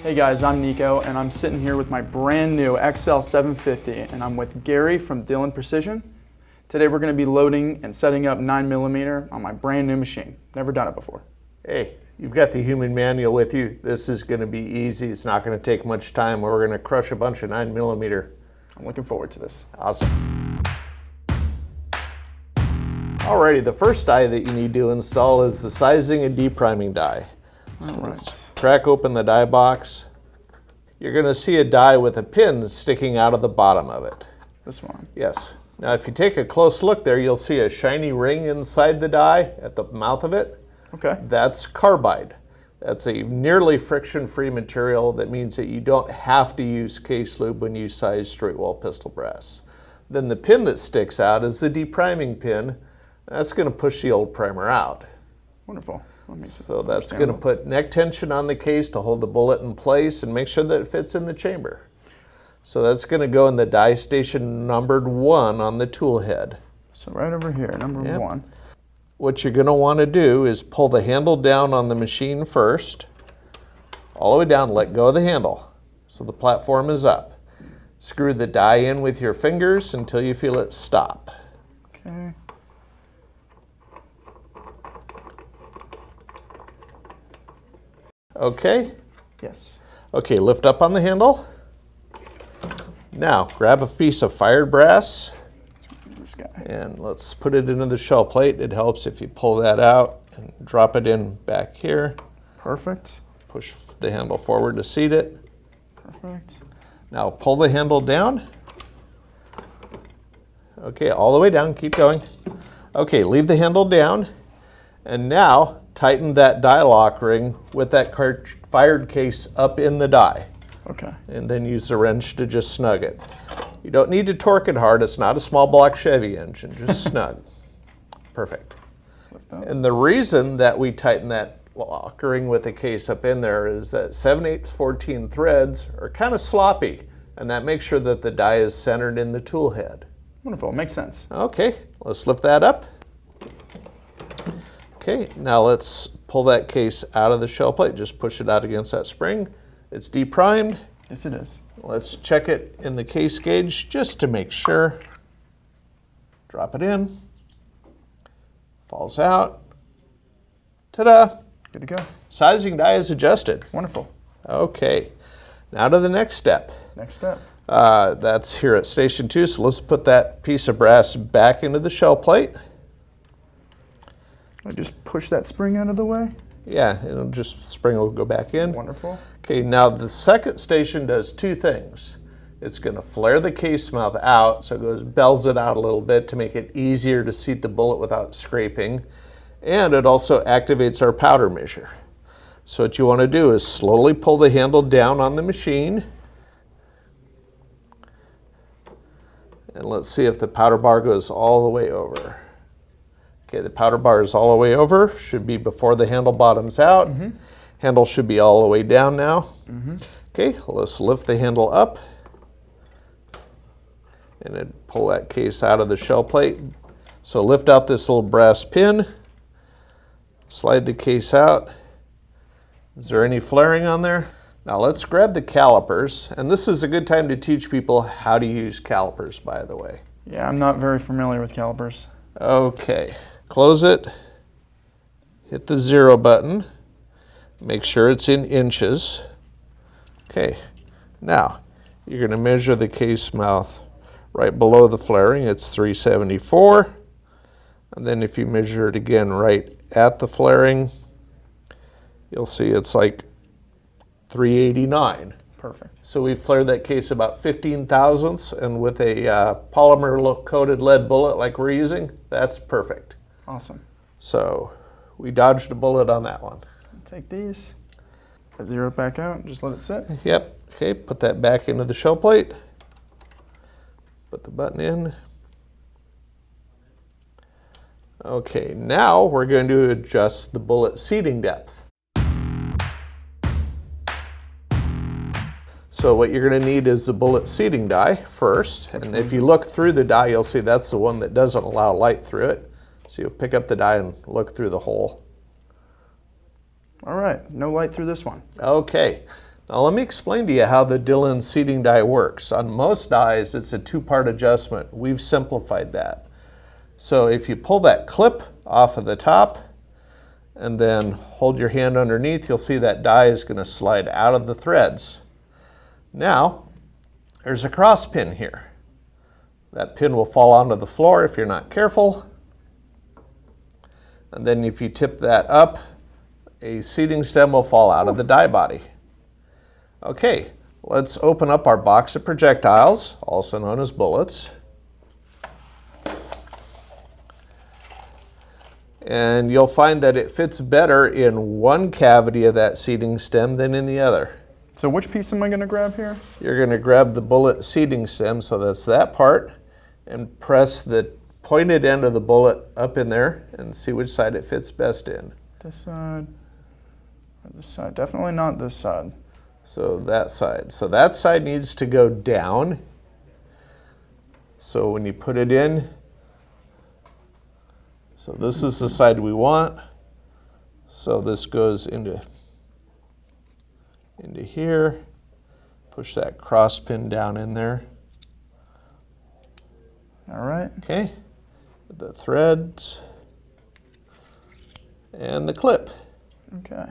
Hey guys, I'm Nico and I'm sitting here with my brand new XL750 and I'm with Gary from Dillon Precision. Today we're going to be loading and setting up 9mm on my brand new machine. Never done it before. Hey, you've got the human manual with you. This is going to be easy. It's not going to take much time. We're going to crush a bunch of 9mm. I'm looking forward to this. Awesome. Alrighty, the first die that you need to install is the sizing and depriming die. So let's crack open the die box. You're going to see a die with a pin sticking out of the bottom of it. This one? Yes. Now if you take a close look there, you'll see a shiny ring inside the die at the mouth of it. Okay. That's carbide. That's a nearly friction-free material. That means that you don't have to use case lube when you size straight wall pistol brass. Then the pin that sticks out is the depriming pin. That's going to push the old primer out. Wonderful. So that's going to put neck tension on the case to hold the bullet in place and make sure that it fits in the chamber. So that's going to go in the die station numbered 1 on the tool head. So right over here, number 1. What you're going to want to do is pull the handle down on the machine first, all the way down, let go of the handle so the platform is up. Screw the die in with your fingers until you feel it stop. Okay. Okay? Yes. Okay, lift up on the handle. Now, grab a piece of fired brass. This guy. And let's put it into the shell plate. It helps if you pull that out and drop it in back here. Perfect. Push the handle forward to seat it. Perfect. Now pull the handle down. Okay, all the way down, keep going. Okay, leave the handle down. And now tighten that die lock ring with that fired case up in the die. Okay. And then use the wrench to just snug it. You don't need to torque it hard. It's not a small block Chevy engine, just snug. Perfect. And the reason that we tighten that lock ring with the case up in there is that 7/8 14 threads are kind of sloppy, and that makes sure that the die is centered in the tool head. Wonderful, makes sense. Okay, let's lift that up. Okay, now let's pull that case out of the shell plate. Just push it out against that spring. It's deprimed. Yes, it is. Let's check it in the case gauge just to make sure. Drop it in. Falls out. Ta-da! Good to go. Sizing die is adjusted. Wonderful. Okay, now to the next step. Next step. That's here at station 2, so let's put that piece of brass back into the shell plate. I just push that spring out of the way. Yeah, it'll just, spring will go back in. Wonderful. Okay, now the second station does 2 things. It's going to flare the case mouth out, so it goes bells it out a little bit to make it easier to seat the bullet without scraping. And it also activates our powder measure. So what you want to do is slowly pull the handle down on the machine. And let's see if the powder bar goes all the way over. Okay, the powder bar is all the way over. Should be before the handle bottoms out. Handle should be all the way down now. Okay, let's lift the handle up. And then pull that case out of the shell plate. So lift out this little brass pin. Slide the case out. Is there any flaring on there? Now let's grab the calipers. And this is a good time to teach people how to use calipers, by the way. Yeah, I'm not very familiar with calipers. Okay, close it. Hit the 0 button. Make sure it's in inches. Okay, now you're going to measure the case mouth right below the flaring. It's 374. And then if you measure it again right at the flaring, you'll see it's like 389. Perfect. So we flared that case about 15 thousandths, and with a polymer coated lead bullet like we're using, that's perfect. Awesome. So we dodged a bullet on that one. Take these, zero it back out, just let it sit. Yep. Okay, put that back into the shell plate. Put the button in. Okay, now we're going to adjust the bullet seating depth. So what you're going to need is the bullet seating die first, and if you look through the die, you'll see that's the one that doesn't allow light through it. So you'll pick up the die and look through the hole. All right, no light through this one. Okay, Now let me explain to you how the Dillon seating die works. On most dies, it's a two-part adjustment. We've simplified that. So if you pull that clip off of the top and then hold your hand underneath, you'll see that die is going to slide out of the threads. Now, there's a cross pin here. That pin will fall onto the floor if you're not careful. And then if you tip that up, a seating stem will fall out of the die body. Okay, let's open up our box of projectiles, also known as bullets. And you'll find that it fits better in one cavity of that seating stem than in the other. So which piece am I going to grab here? You're going to grab the bullet seating stem, so that's that part, and press the pointed end of the bullet up in there and see which side it fits best in. This side or this side? Definitely not this side. So that side. So that side needs to go down. So when you put it in, so this is the side we want. So this goes into here. Push that cross pin down in there. All right. Okay. The threads and the clip. Okay.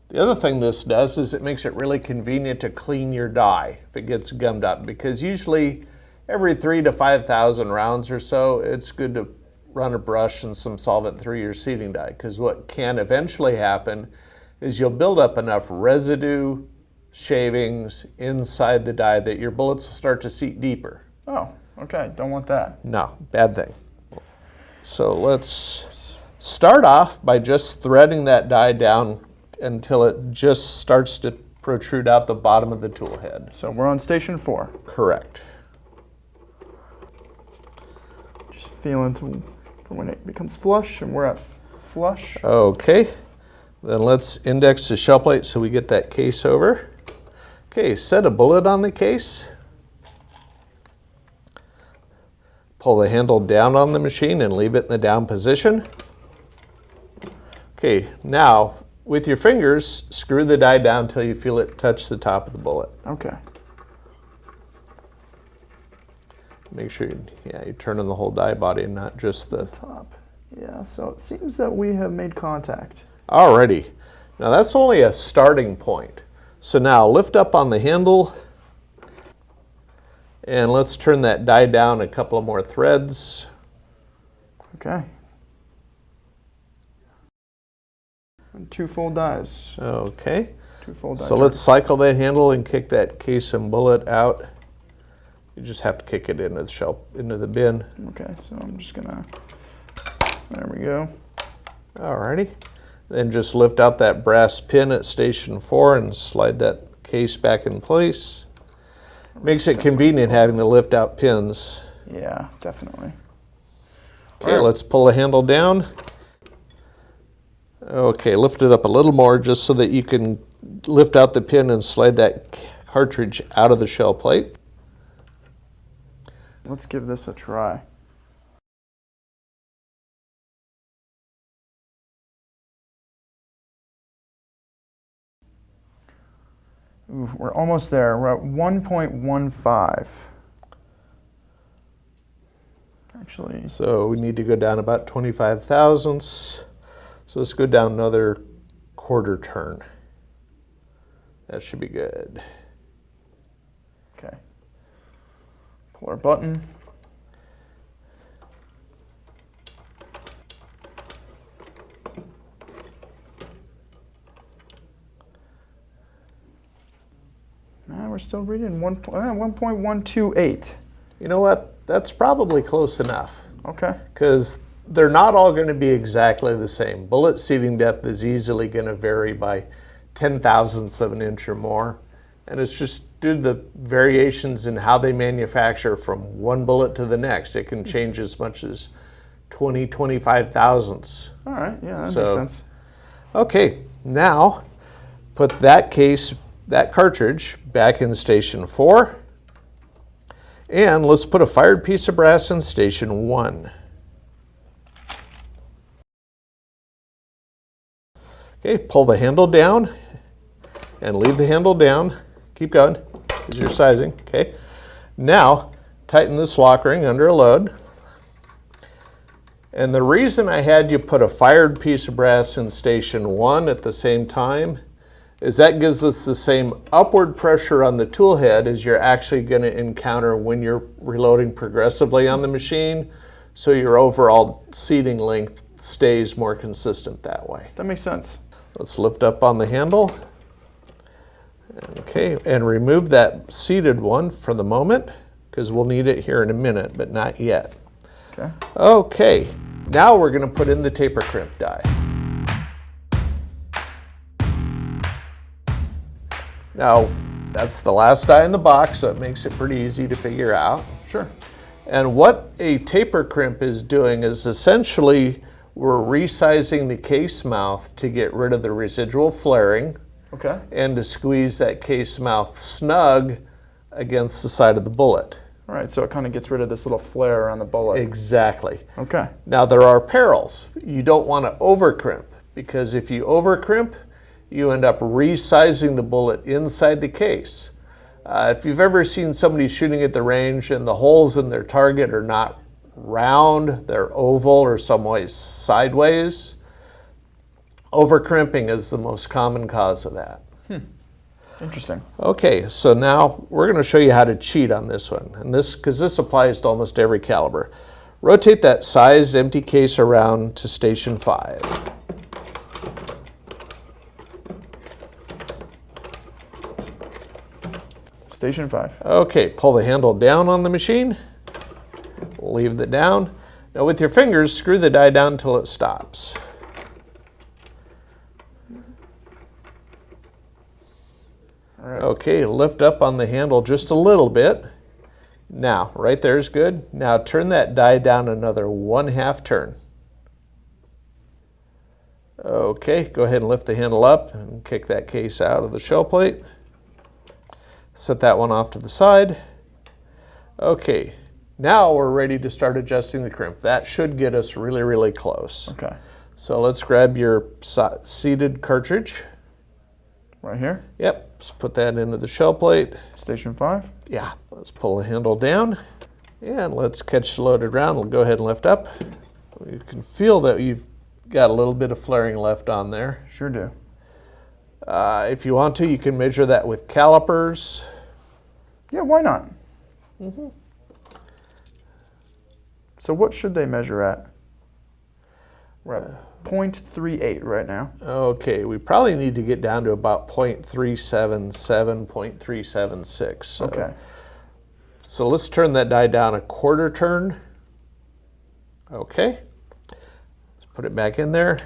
The other thing this does is it makes it really convenient to clean your die if it gets gummed up, because usually every 3,000 to 5,000 rounds or so, it's good to run a brush and some solvent through your seating die, because what can eventually happen is you'll build up enough residue shavings inside the die that your bullets will start to seat deeper. Oh, okay. Don't want that. No, bad thing. So let's start off by just threading that die down until it just starts to protrude out the bottom of the tool head. So we're on station 4. Correct. Just feeling for when it becomes flush, and we're at flush. Okay, then let's index the shell plate so we get that case over. Okay, set a bullet on the case. Pull the handle down on the machine and leave it in the down position. Okay, now with your fingers, screw the die down until you feel it touch the top of the bullet. Okay. Make sure you're turning the whole die body and not just the Top. Yeah, so it seems that we have made contact. Alrighty. Now that's only a starting point. So now lift up on the handle and let's turn that die down a couple of more threads. Okay. And 2 full dies. Okay. 2 full dies. So let's cycle that handle and kick that case and bullet out. You just have to kick it into the shell, into the bin. Okay, so I'm just gonna, there we go. Alrighty. Then just lift out that brass pin at station 4 and slide that case back in place. Makes it convenient having to lift out pins. Yeah, definitely. Okay, let's pull the handle down. Okay, lift it up a little more just so that you can lift out the pin and slide that cartridge out of the shell plate. Let's give this a try. Ooh, we're almost there. We're at 1.15. Actually. So we need to go down about 25 thousandths. So let's go down another quarter turn. That should be good. Okay. Pull our button. We're still reading 1.128. You know what? That's probably close enough. Okay. Because they're not all going to be exactly the same. Bullet seating depth is easily going to vary by 10,000ths of an inch or more. And it's just due to the variations in how they manufacture from one bullet to the next. It can change as much as 20, 25 thousandths. All right, yeah, that makes So, sense. Okay, now put that case, that cartridge, back in station 4. And let's put a fired piece of brass in station 1. Okay, pull the handle down and leave the handle down. Keep going, because you're sizing, okay? Now, tighten this lock ring under a load. And the reason I had you put a fired piece of brass in station 1 at the same time is that gives us the same upward pressure on the tool head as you're actually going to encounter when you're reloading progressively on the machine, so your overall seating length stays more consistent that way. That makes sense. Let's lift up on the handle. Okay, and remove that seated one for the moment, because we'll need it here in a minute, but not yet. Okay. Okay, now we're going to put in the taper crimp die. Now, that's the last die in the box, so it makes it pretty easy to figure out. Sure. And what a taper crimp is doing is essentially we're resizing the case mouth to get rid of the residual flaring. Okay. And to squeeze that case mouth snug against the side of the bullet. All right, so it kind of gets rid of this little flare on the bullet. Exactly. Okay. Now there are perils. You don't want to over crimp, because if you over crimp, you end up resizing the bullet inside the case. If you've ever seen somebody shooting at the range and the holes in their target are not round, they're oval or some ways sideways, over crimping is the most common cause of that. Interesting. Okay, so now we're going to show you how to cheat on this one, and because this applies to almost every caliber. Rotate that sized empty case around to station 5. Station 5. Okay, pull the handle down on the machine, leave it down. Now with your fingers, screw the die down until it stops. All right. Okay, lift up on the handle just a little bit. Now, right there is good. Now turn that die down another 1/2 turn. Okay, go ahead and lift the handle up and kick that case out of the shell plate. Set that one off to the side. Okay, now we're ready to start adjusting the crimp. That should get us really, really close. Okay. So let's grab your seated cartridge. Right here. Yep, let's put that into the shell plate. Station 5. Yeah, let's pull the handle down and let's catch the loaded round. We'll go ahead and lift up. You can feel that you've got a little bit of flaring left on there. Sure do. If you want to, you can measure that with calipers. Yeah, why not? So what should they measure at? We're at 0.38 right now. Okay, we probably need to get down to about 0.377, 0.376. So. Okay. So let's turn that die down a 1/4 turn. Okay. Let's put it back in there.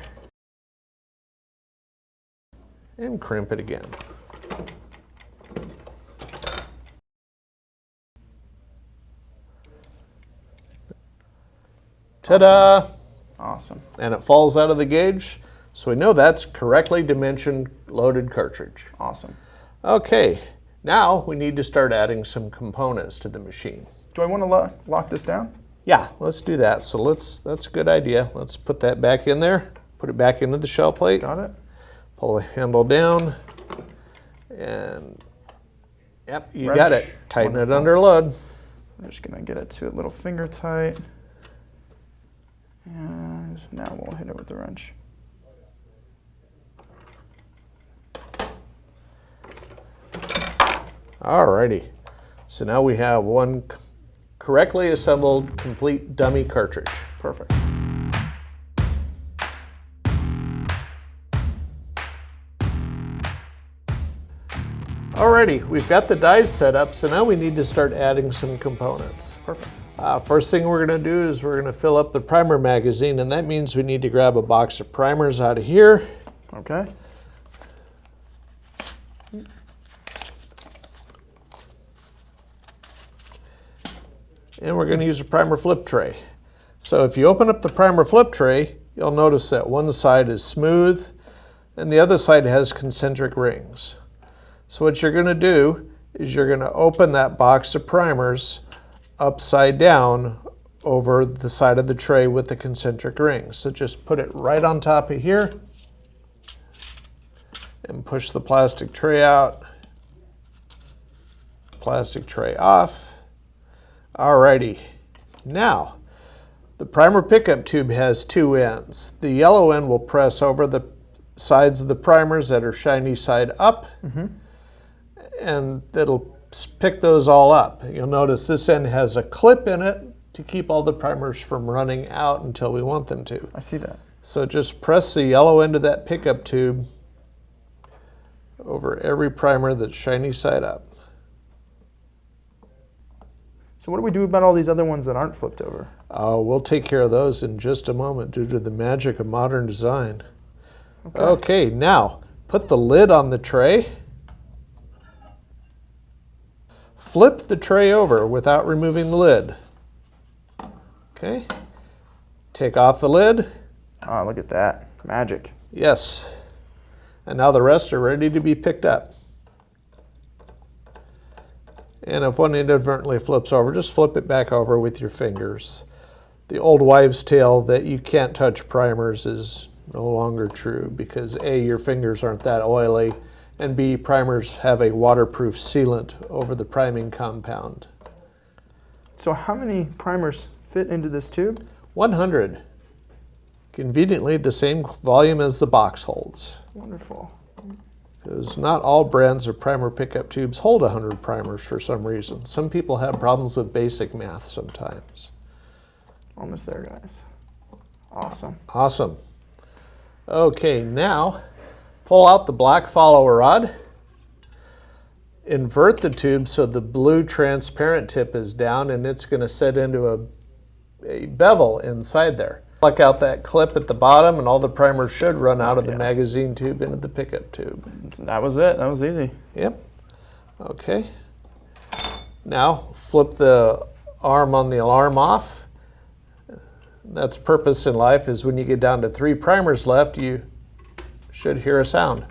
And crimp it again. Ta-da! Awesome. And it falls out of the gauge, so we know that's correctly dimensioned loaded cartridge. Awesome. Okay, now we need to start adding some components to the machine. Do I want to lock this down? Yeah, let's do that. So that's a good idea. Let's put that back in there, put it back into the shell plate. Got it. Pull the handle down, and yep, you Wrench. got it. Tighten Wonderful. it under load. I'm just going to get it to a little finger tight. And now we'll hit it with the wrench. Alrighty, so now we have one correctly assembled, complete dummy cartridge. Perfect. Alrighty, we've got the dies set up, so now we need to start adding some components. Perfect. First thing we're going to do is we're going to fill up the primer magazine, and that means we need to grab a box of primers out of here. Okay. And we're going to use a primer flip tray. So if you open up the primer flip tray, you'll notice that one side is smooth and the other side has concentric rings. So what you're going to do is you're going to open that box of primers upside down over the side of the tray with the concentric rings. So just put it right on top of here and push the plastic tray out. Plastic tray off. Alrighty. Now, the primer pickup tube has two ends. The yellow end will press over the sides of the primers that are shiny side up, and it'll pick those all up. You'll notice this end has a clip in it to keep all the primers from running out until we want them to. I see that. So just press the yellow end of that pickup tube over every primer that's shiny side up. So what do we do about all these other ones that aren't flipped over? We'll take care of those in just a moment due to the magic of modern design. Okay, now put the lid on the tray. Flip the tray over without removing the lid. Okay, take off the lid. Oh, look at that. Magic. Yes. And now the rest are ready to be picked up. And if one inadvertently flips over, just flip it back over with your fingers. The old wives' tale that you can't touch primers is no longer true because A, your fingers aren't that oily, and B, primers have a waterproof sealant over the priming compound. So how many primers fit into this tube? 100. Conveniently the same volume as the box holds. Wonderful. Because not all brands of primer pickup tubes hold 100 primers for some reason. Some people have problems with basic math sometimes. Almost there, guys. Awesome. Awesome. Okay, now pull out the black follower rod. Invert the tube so the blue transparent tip is down and it's going to set into a bevel inside there. Pluck out that clip at the bottom and all the primers should run out of the magazine tube into the pickup tube. That was it. That was easy. Yep. Okay. Now flip the arm on the alarm off. That's purpose in life is when you get down to 3 primers left, you should hear a sound.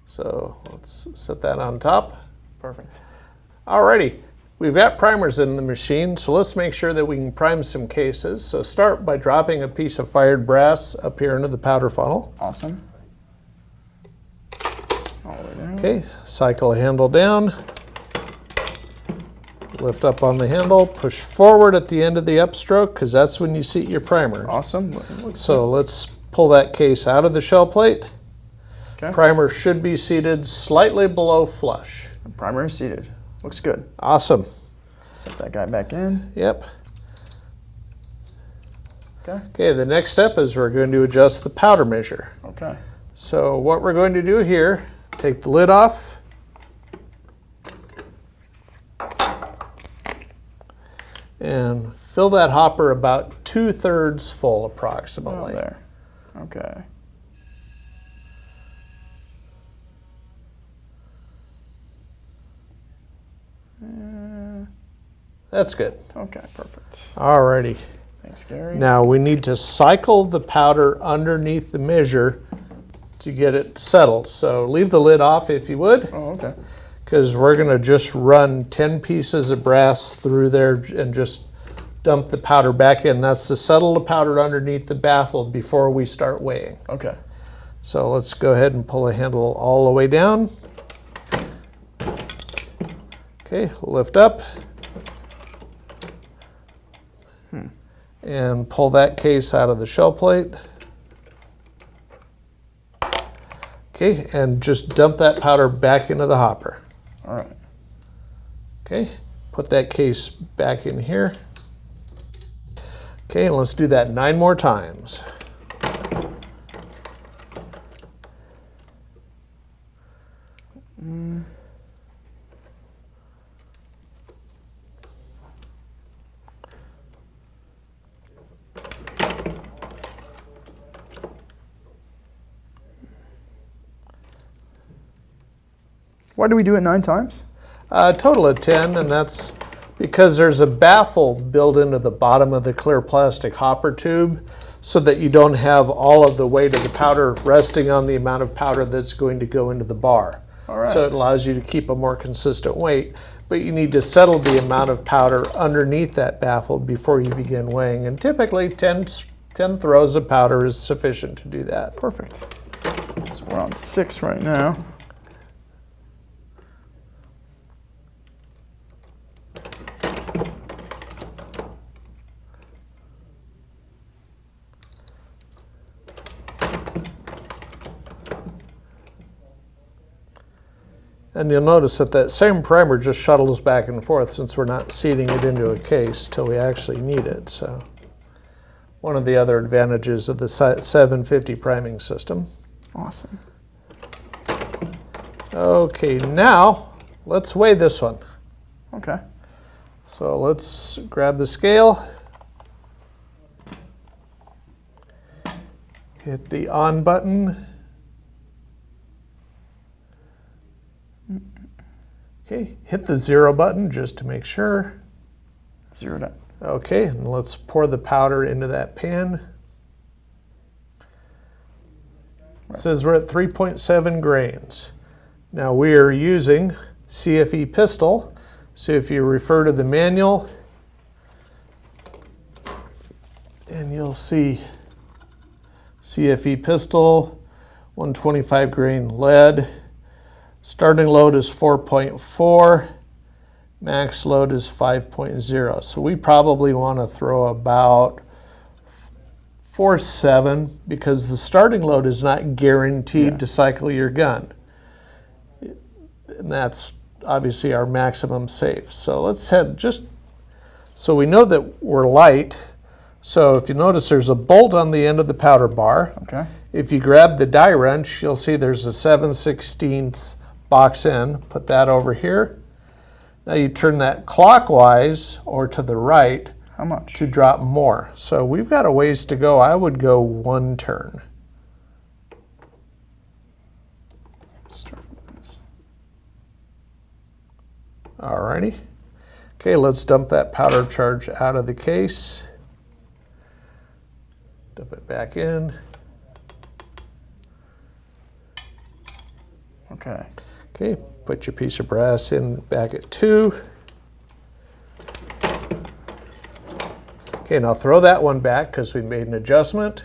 So let's set that on top. Perfect. Alrighty. We've got primers in the machine, so let's make sure that we can prime some cases. So start by dropping a piece of fired brass up here into the powder funnel. Awesome. All the way down. Okay, cycle the handle down. Lift up on the handle, push forward at the end of the upstroke because that's when you seat your primer. Awesome. So let's pull that case out of the shell plate. Okay. Primer should be seated slightly below flush. Primer is seated. Looks good. Awesome. Set that guy back in. Yep. Okay. Okay, the next step is we're going to adjust the powder measure. Okay. So what we're going to do here, take the lid off. And fill that hopper about 2/3 full approximately. Oh, there. Okay. That's good. Okay, perfect. Alrighty. Thanks, Gary. Now we need to cycle the powder underneath the measure to get it settled. So leave the lid off if you would, Oh, okay. because we're going to just run 10 pieces of brass through there and just dump the powder back in. That's to settle the powder underneath the baffle before we start weighing. Okay. So let's go ahead and pull the handle all the way down. Okay, lift up. And pull that case out of the shell plate. Okay, and just dump that powder back into the hopper. All right. Okay, put that case back in here. Okay, and let's do that 9 more times. Why do we do it 9 times? Total of 10, and that's because there's a baffle built into the bottom of the clear plastic hopper tube so that you don't have all of the weight of the powder resting on the amount of powder that's going to go into the bar. All right. So it allows you to keep a more consistent weight, but you need to settle the amount of powder underneath that baffle before you begin weighing. And typically 10 throws of powder is sufficient to do that. Perfect. Let's We're on 6 right now. And you'll notice that that same primer just shuttles back and forth since we're not seating it into a case till we actually need it. So one of the other advantages of the 750 priming system. Awesome. Okay, now let's weigh this one. Okay. So let's grab the scale, hit the on button. Okay, hit the 0 button just to make sure. 0 down. Okay, and let's pour the powder into that pan. It says we're at 3.7 grains. Now we are using CFE pistol. So if you refer to the manual, and you'll see CFE pistol, 125 grain lead. Starting load is 4.4, max load is 5.0. So we probably want to throw about 4.7 because the starting load is not guaranteed to cycle your gun. And that's obviously our maximum safe. So let's head just, so we know that we're light. So if you notice there's a bolt on the end of the powder bar. Okay. If you grab the die wrench, you'll see there's a 7/16 box end. Put that over here. Now you turn that clockwise or to the right. How much? To drop more. So we've got a ways to go. I would go 1 turn. Alrighty. Okay, let's dump that powder charge out of the case. Dump it back in. Okay. Okay, put your piece of brass in back at 2. Okay, now throw that one back because we made an adjustment.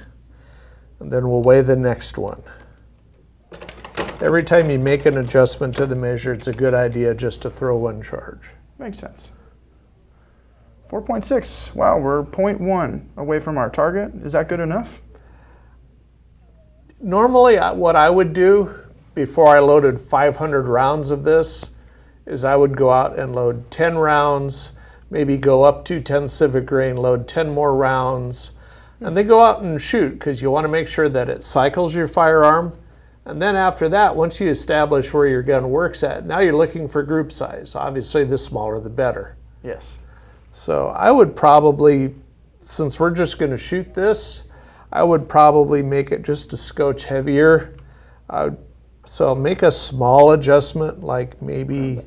And then we'll weigh the next one. Every time you make an adjustment to the measure, it's a good idea just to throw one charge. Makes sense. 4.6. Wow, we're 0.1 away from our target. Is that good enough? Normally, what I would do before I loaded 500 rounds of this is I would go out and load 10 rounds, maybe go up 2/10 of a grain, load 10 more rounds, and then go out and shoot because you want to make sure that it cycles your firearm. And then after that, once you establish where your gun works at, now you're looking for group size. Obviously, the smaller the better. Yes. So I would probably, since we're just going to shoot this, I would probably make it just a scotch heavier. So make a small adjustment, like maybe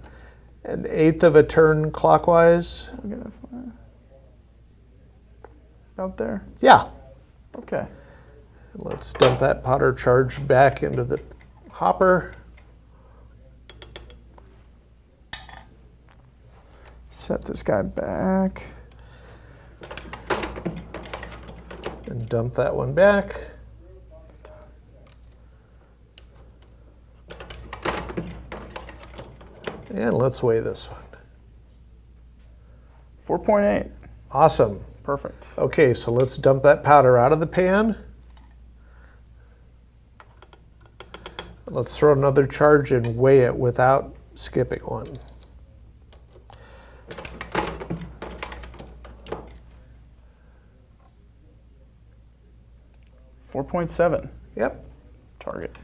1/8 of a turn clockwise. We're gonna find out there. Yeah. Okay. Let's dump that powder charge back into the hopper. Set this guy back. And dump that one back. And let's weigh this one. 4.8. Awesome. Perfect. Okay, so let's dump that powder out of the pan. Let's throw another charge and weigh it without skipping one. $4.7. Yep. Target.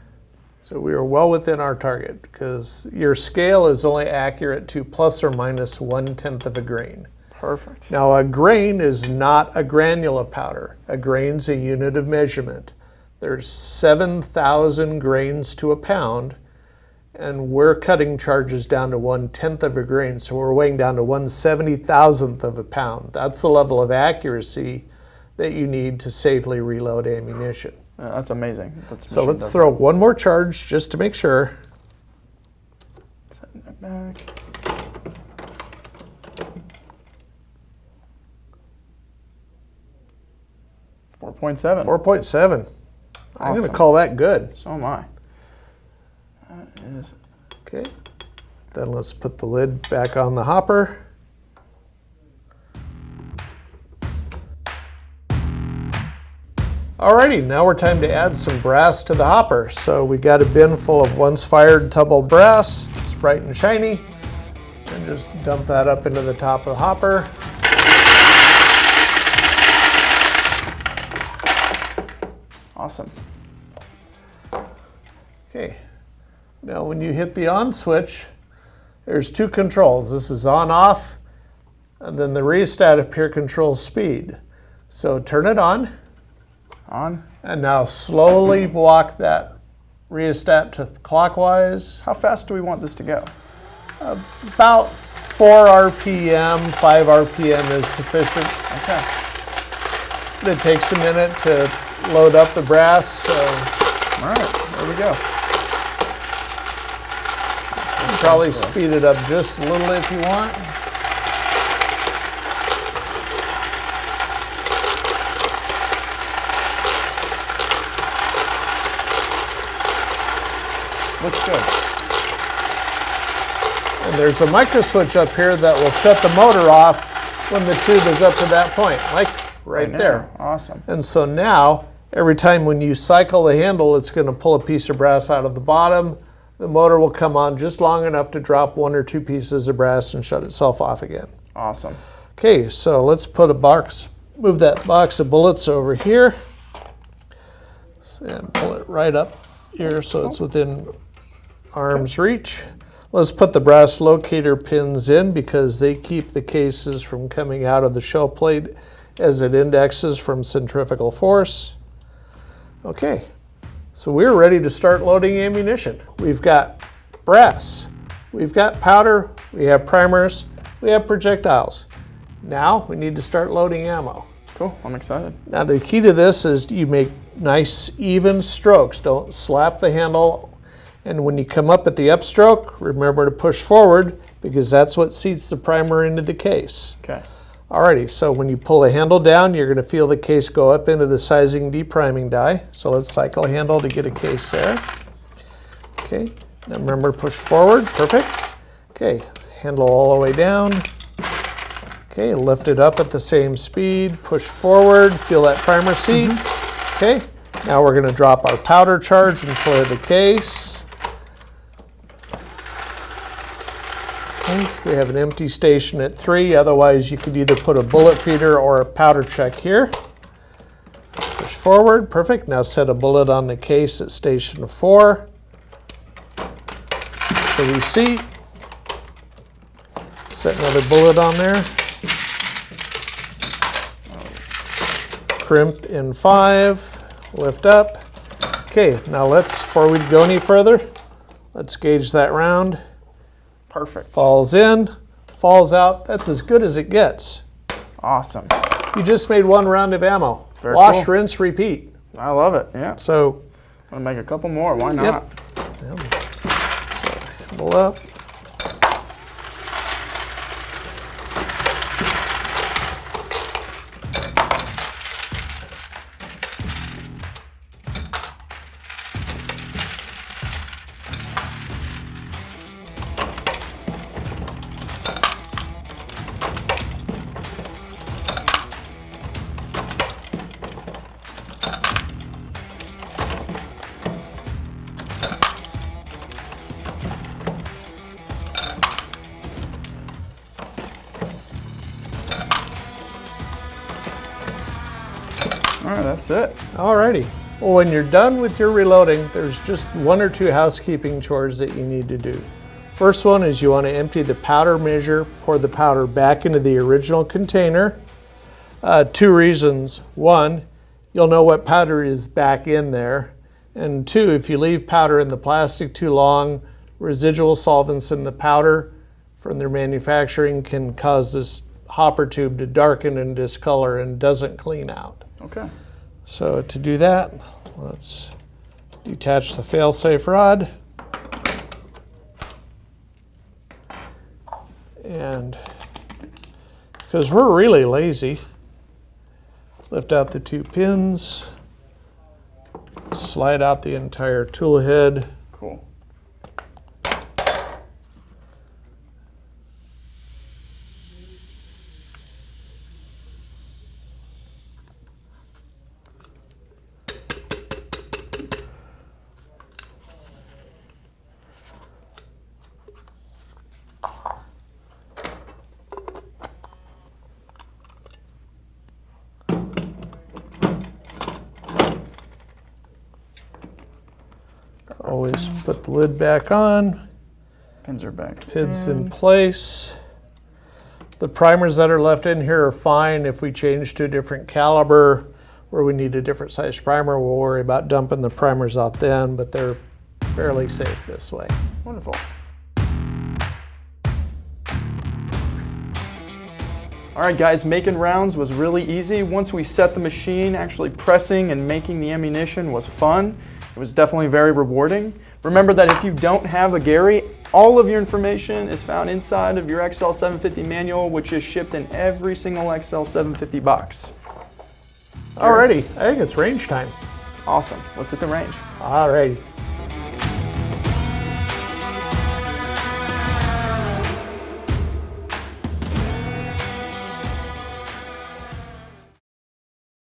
So we are well within our target because your scale is only accurate to plus or minus 1/10 of a grain. Perfect. Now a grain is not a granule powder. A grain's a unit of measurement. There's 7,000 grains to a pound, and we're cutting charges down to 1/10 of a grain, so we're weighing down to 1/70,000th of a pound. That's the level of accuracy that you need to safely reload ammunition. That's amazing. So let's throw one more charge just to make sure. Setting it back. 4.7. 4.7. I'm going Awesome. to call that good. So am I. It is. Okay. Then let's put the lid back on the hopper. Alrighty, now we're time to add some brass to the hopper. So we got a bin full of once fired tubbled brass. It's bright and shiny. And just dump that up into the top of the hopper. Awesome. Okay. Now when you hit the on switch, there's two controls. This is on off, and then the rheostat up here controls speed. So turn it on. On. And now slowly walk that rheostat to clockwise. How fast do we want this to go? About 4 RPM, 5 RPM is sufficient. Okay. But it takes a minute to load up the brass. So All right, there we go. you can probably speed it up just a little if you want. Looks good. And there's a micro switch up here that will shut the motor off when the tube is up to that point, like right now. there. Awesome. And so now, every time when you cycle the handle, it's going to pull a piece of brass out of the bottom. The motor will come on just long enough to drop 1 or 2 pieces of brass and shut itself off again. Awesome. Okay, so let's put a box, move that box of bullets over here and pull it right up here so it's within arm's reach. Let's put the brass locator pins in because they keep the cases from coming out of the shell plate as it indexes from centrifugal force. Okay, so we're ready to start loading ammunition. We've got brass, we've got powder, we have primers, we have projectiles. Now we need to start loading ammo. Cool, I'm excited. Now the key to this is you make nice even strokes. Don't slap the handle. And when you come up at the upstroke, remember to push forward because that's what seats the primer into the case. Okay. Alrighty, so when you pull the handle down, you're going to feel the case go up into the sizing depriming die. So let's cycle a handle to get a case there. Okay, now remember to push forward, perfect. Okay, handle all the way down. Okay, lift it up at the same speed, push forward, feel that primer seat. Okay, now we're going to drop our powder charge and fill the case. Okay, we have an empty station at 3, otherwise you could either put a bullet feeder or a powder check here. Push forward, perfect. Now set a bullet on the case at station 4. So we seat. Set another bullet on there. Crimp in 5, lift up. Okay, now before we go any further, let's gauge that round. Perfect. Falls in, falls out. That's as good as it gets. Awesome. You just made 1 round of ammo. Very Wash, cool. rinse, repeat. I love it, yeah. So, I'm gonna make a couple more, why not? So handle up. All right, that's it. Alrighty. Well, when you're done with your reloading, there's just 1 or 2 housekeeping chores that you need to do. First one is you want to empty the powder measure, pour the powder back into the original container. 2 reasons. 1, you'll know what powder is back in there. And 2, if you leave powder in the plastic too long, residual solvents in the powder from their manufacturing can cause this hopper tube to darken and discolor and doesn't clean out. Okay. So to do that, let's detach the fail-safe rod. And because we're really lazy, lift out the 2 pins, slide out the entire tool head, Cool. Always put the lid back on. Pins are back. Pins in place. The primers that are left in here are fine. If we change to a different caliber where we need a different size primer, we'll worry about dumping the primers out then, but they're fairly safe this way. Wonderful. All right, guys, making rounds was really easy. Once we set the machine, actually pressing and making the ammunition was fun. It was definitely very rewarding. Remember that if you don't have a Gary, all of your information is found inside of your XL750 manual, which is shipped in every single XL750 box. Alrighty, I think it's range time. Awesome. Let's hit the range. Alrighty.